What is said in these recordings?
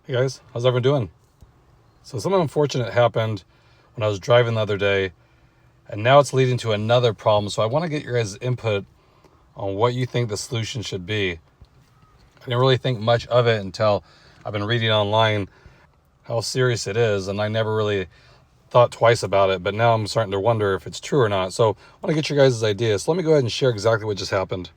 Hey guys, how's everyone doing? So something unfortunate happened when I was driving the other day, and now it's leading to another problem. So I want to get your guys' input on what you think the solution should be. I didn't really think much of it until I've been reading online how serious it is, and I never really thought twice about it, but now I'm starting to wonder if it's true or not. So I want to get your guys' ideas. So let me go ahead and share exactly what just happened.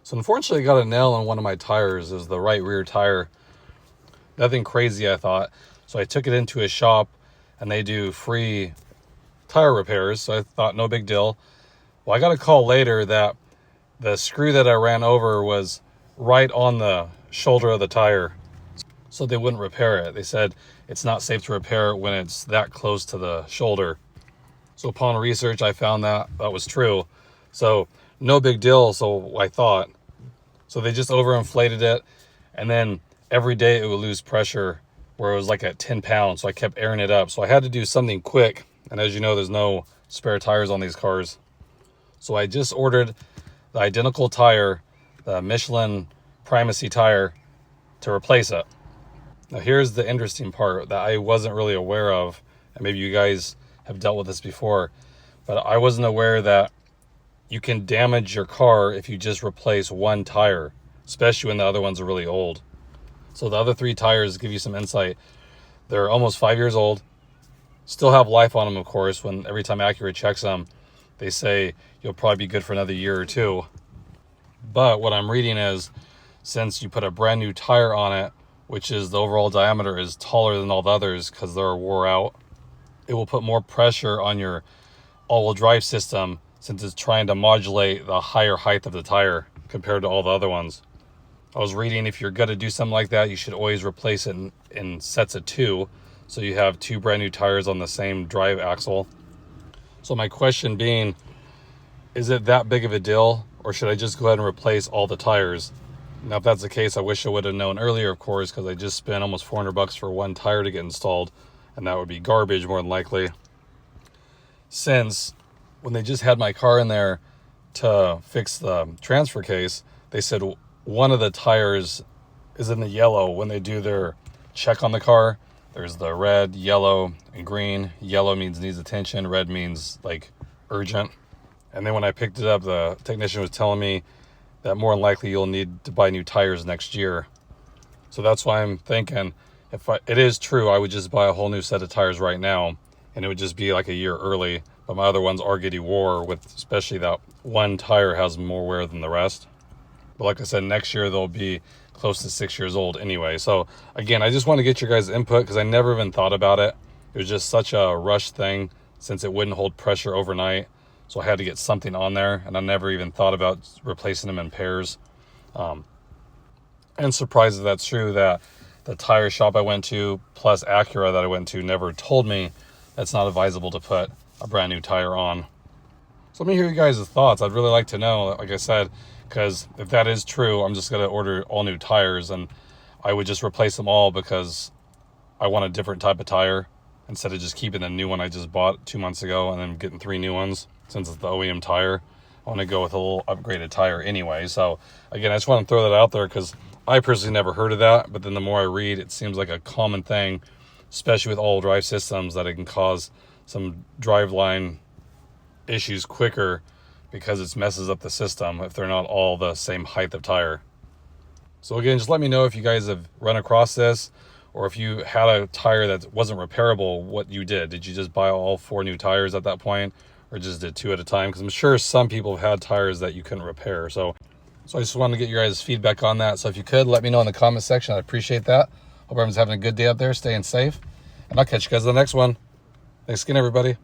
So unfortunately, I got a nail on one of my tires. It was the right rear tire. Nothing crazy, I thought. So I took it into a shop, and they do free tire repairs. So I thought, no big deal. Well, I got a call later that the screw that I ran over was right on the shoulder of the tire. So they wouldn't repair it. They said it's not safe to repair it when it's that close to the shoulder. So upon research, I found that was true. So no big deal, so I thought. So they just overinflated it, and then every day it would lose pressure where it was like at 10 pounds. So I kept airing it up. So I had to do something quick. And as you know, there's no spare tires on these cars. So I just ordered the identical tire, the Michelin Primacy tire, to replace it. Now here's the interesting part that I wasn't really aware of, and maybe you guys have dealt with this before, but I wasn't aware that you can damage your car if you just replace one tire, especially when the other ones are really old. So the other three tires, give you some insight, they're almost 5 years old, still have life on them, of course. When every time Acura checks them, they say you'll probably be good for another year or two. But what I'm reading is, since you put a brand new tire on it, which is the overall diameter is taller than all the others because they're wore out, it will put more pressure on your all-wheel drive system since it's trying to modulate the higher height of the tire compared to all the other ones. I was reading if you're going to do something like that, you should always replace it in sets of two, so you have two brand new tires on the same drive axle. So my question being, is it that big of a deal, or should I just go ahead and replace all the tires? Now, if that's the case, I wish I would have known earlier, of course, because I just spent almost $400 for one tire to get installed, and that would be garbage more than likely. Since when they just had my car in there to fix the transfer case, they said one of the tires is in the yellow. When they do their check on the car, there's the red, yellow, and green. Yellow means needs attention. Red means like urgent. And then when I picked it up, the technician was telling me that more than likely you'll need to buy new tires next year. So that's why I'm thinking, if it is true, I would just buy a whole new set of tires right now, and it would just be like a year early. But my other ones are getting wore, with especially that one tire has more wear than the rest. But like I said, next year they'll be close to 6 years old anyway. So again, I just want to get your guys' input because I never even thought about it. It was just such a rush thing since it wouldn't hold pressure overnight. So I had to get something on there, and I never even thought about replacing them in pairs. And surprised that that's true, that the tire shop I went to plus Acura that I went to never told me that's not advisable to put a brand new tire on. So let me hear you guys' thoughts. I'd really like to know, like I said, because if that is true, I'm just going to order all new tires, and I would just replace them all because I want a different type of tire instead of just keeping the new one I just bought 2 months ago and then getting 3 new ones. Since it's the OEM tire, I want to go with a little upgraded tire anyway. So again, I just want to throw that out there because I personally never heard of that, but then the more I read, it seems like a common thing, especially with all drive systems, that it can cause some driveline issues quicker because it messes up the system if they're not all the same height of tire. So again, just let me know if you guys have run across this, or if you had a tire that wasn't repairable, what you did. Did you just buy all 4 new tires at that point, or just did 2 at a time? Because I'm sure some people have had tires that you couldn't repair. So I just wanted to get your guys' feedback on that. So if you could, let me know in the comment section. I'd appreciate that. Hope everyone's having a good day out there, staying safe. And I'll catch you guys in the next one. Thanks again, everybody.